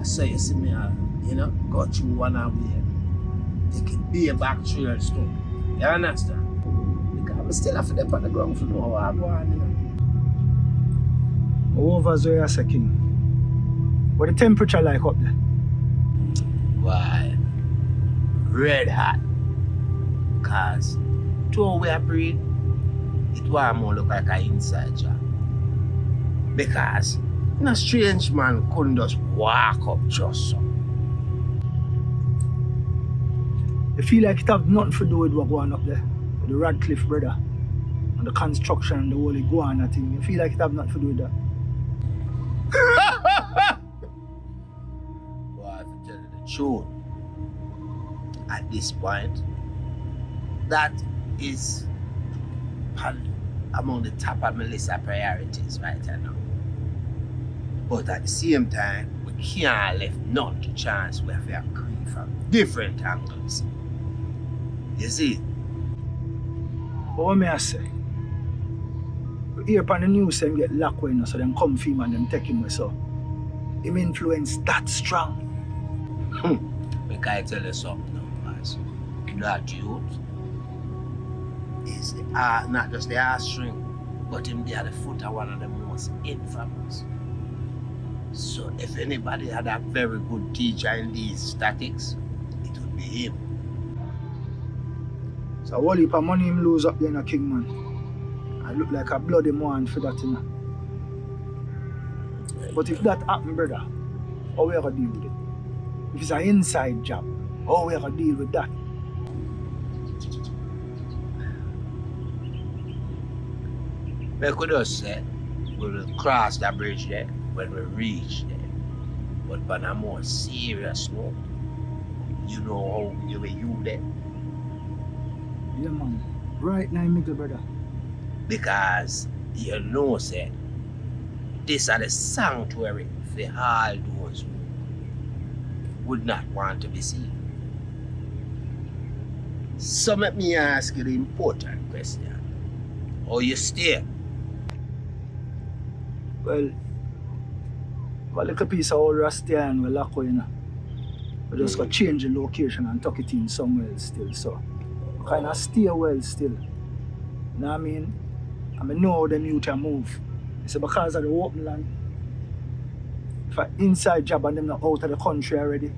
So you see me, go through one away. Take it be back through and stuff. You understand? Because I still have to dip on the ground for know what I want, Over there, King. What the temperature like up there? Why? Red hot. Cause to how we are breathe, it was more look like an inside job. Because no strange man couldn't just walk up just so. You feel like it have nothing to do with what going up there? With the Radcliffe brother and the construction and the whole iguana thing. You feel like it have nothing to do with that? Boy, if I tell you the truth, at this point, that is among the top of my list of priorities right now. But at the same time, we can't leave none to chance we have to agree from different angles. You see? But what may I say? We hear upon the news them get locked away, so them come film and them take him away, so him influence that strong. Make I tell you something now, guys. That youth is not just the heartstring, but him they are the foot of one of the most infamous. So if anybody had a very good teacher in these statics, it would be him. So a whole heap of money him lose up there in a King, man. I look like a bloody man for that, But if that happen, brother, how we gonna deal with it? If it's an inside job, how we gonna deal with that? We could just say we'll cross that bridge there when we reach there. But on a more serious note, you know how you were you there. Yeah, man. Right now, middle, brother. Because you know, say, this is the sanctuary for all those who would not want to be seen. So let me ask you the important question. How you stay? Well, a little piece of old rusty and we lock away, We just got change the location and tuck it in somewhere else still, so we kind of stay well still. You know what I mean? I know how them youth can move. It's because of the open land. If an inside job and them not out of the country already,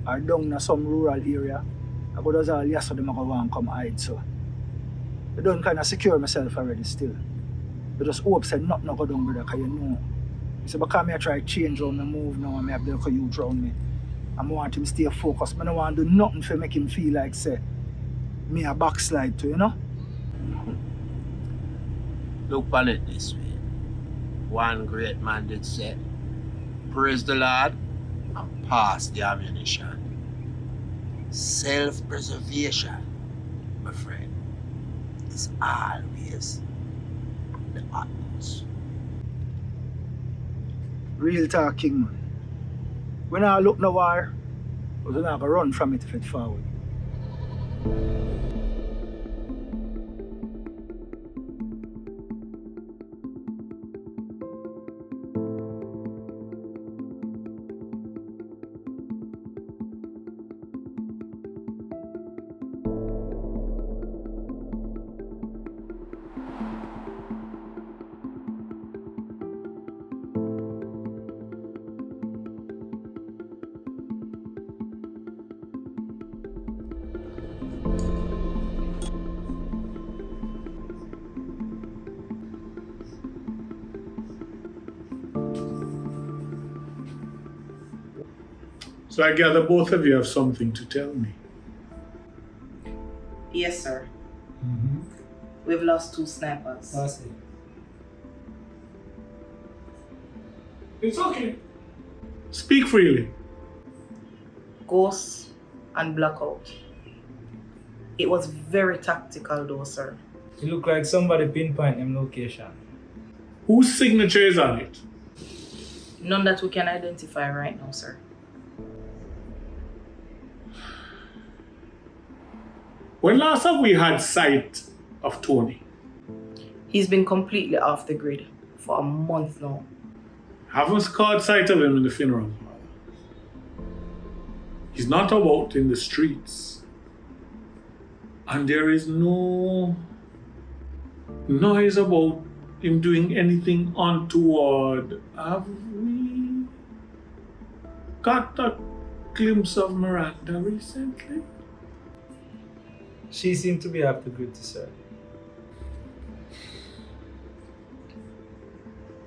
or down in some rural area, I go does all yes for them I go want come hide, so I don't kind of secure myself already still. I just hope say nothing no go down, brother, because you know. So because I try to change how I move now and I have the youth around me, I want him to stay focused. I don't want to do nothing to make him feel like say me a backslide too, Look on it this way. One great man did say, praise the Lord and pass the ammunition. Self-preservation, my friend, is always the utmost. Real talking, man. When I look no war, we're not gonna run from it if it's forward. So I gather both of you have something to tell me. Yes, sir. We've lost 2 snipers. That's it. It's okay. Speak freely. Ghost and Blackout. It was very tactical though, sir. It look like somebody pinpoint them location. Whose signature is on it? None that we can identify right now, sir. When last have we had sight of Tony? He's been completely off the grid for a month now. Haven't caught sight of him in the funeral parlor. He's not out in the streets. And there is no noise about him doing anything untoward. Have we got a glimpse of Miranda recently? She seemed to be after good, sir.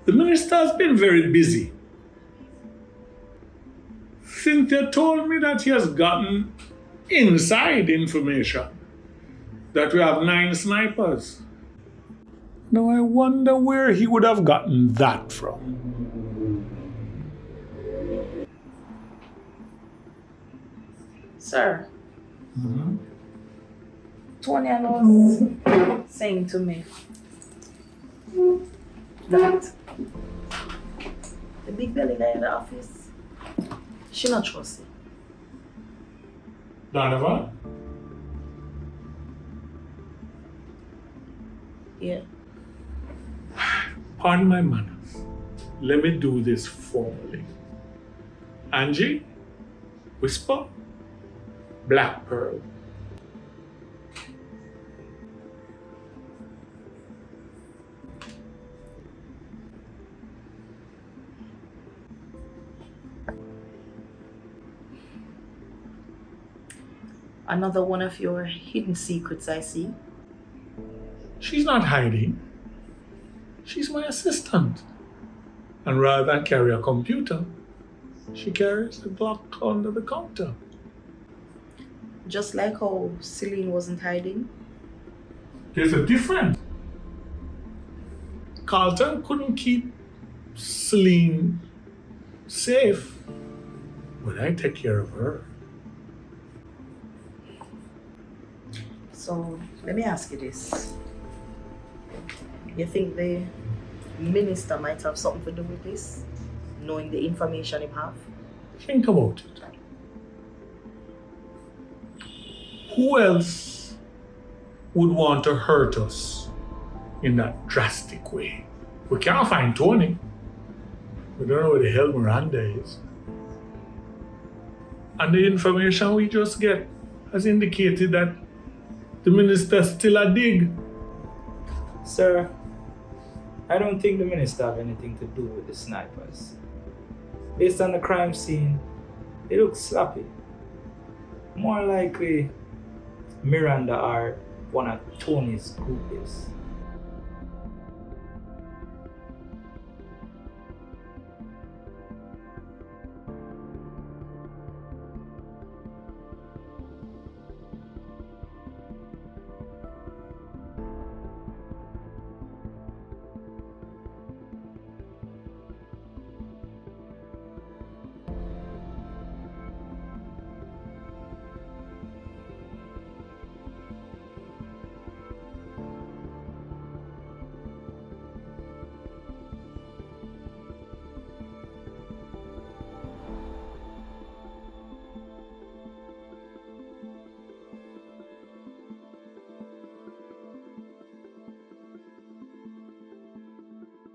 The minister has been very busy. Cynthia told me that he has gotten inside information that we have 9 snipers. Now I wonder where he would have gotten that from. Sir, Tony was saying to me that the big belly guy in the office, she not trust him. Donovan? Yeah. Pardon my manners. Let me do this formally. Angie, Whisper, Black Pearl. Another one of your hidden secrets, I see. She's not hiding. She's my assistant. And rather than carry a computer, she carries a Glock under the counter. Just like how Celine wasn't hiding. There's a difference. Carlton couldn't keep Celine safe, but I take care of her. So let me ask you this. You think the minister might have something to do with this? Knowing the information he have? Think about it. Who else would want to hurt us in that drastic way? We can't find Tony. We don't know where the hell Miranda is. And the information we just get has indicated that the minister's still a dig. Sir, I don't think the minister have anything to do with the snipers. Based on the crime scene, it looks sloppy. More likely, Miranda or one of Tony's groupies.